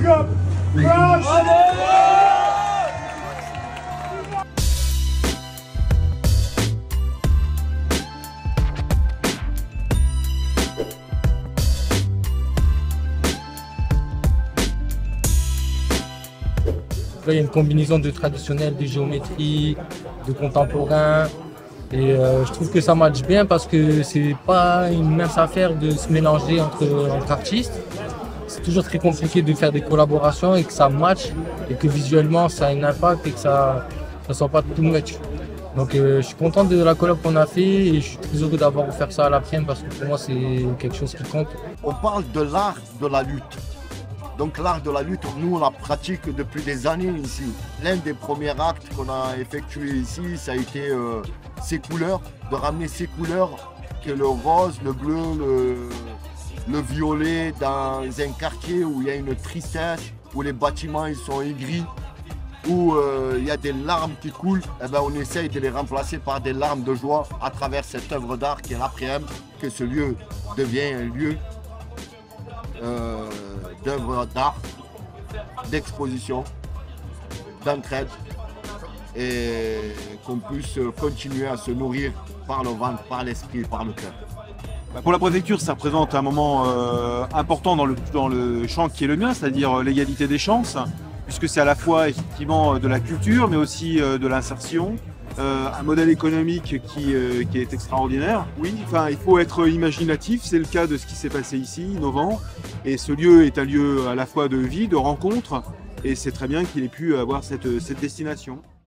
up! Crash! Là, il y a une combinaison de traditionnel, de géométrie, de contemporain. Et je trouve que ça matche bien parce que c'est pas une mince affaire de se mélanger entre artistes. C'est toujours très compliqué de faire des collaborations et que ça matche et que visuellement ça a un impact et que ça soit pas too much. Donc je suis content de la collab qu'on a fait et je suis très heureux d'avoir offert ça à la Prime parce que pour moi c'est quelque chose qui compte. On parle de l'art de la lutte. Donc l'art de la lutte, nous on la pratique depuis des années ici. L'un des premiers actes qu'on a effectué ici, ça a été ces couleurs, de ramener ces couleurs, que le rose, le bleu, le violet, dans un quartier où il y a une tristesse, où les bâtiments ils sont aigris, où il y a des larmes qui coulent, et ben, on essaye de les remplacer par des larmes de joie à travers cette œuvre d'art qui est l'Après-m, que ce lieu devient un lieu d'œuvres d'art, d'exposition, d'entraide et qu'on puisse continuer à se nourrir par le ventre, par l'esprit, par le cœur. Pour la préfecture, ça représente un moment important dans le champ qui est le mien, c'est-à-dire l'égalité des chances, puisque c'est à la fois effectivement de la culture, mais aussi de l'insertion, un modèle économique qui est extraordinaire. Oui, enfin, il faut être imaginatif, c'est le cas de ce qui s'est passé ici, innovant, et ce lieu est un lieu à la fois de vie, de rencontre, et c'est très bien qu'il ait pu avoir cette destination.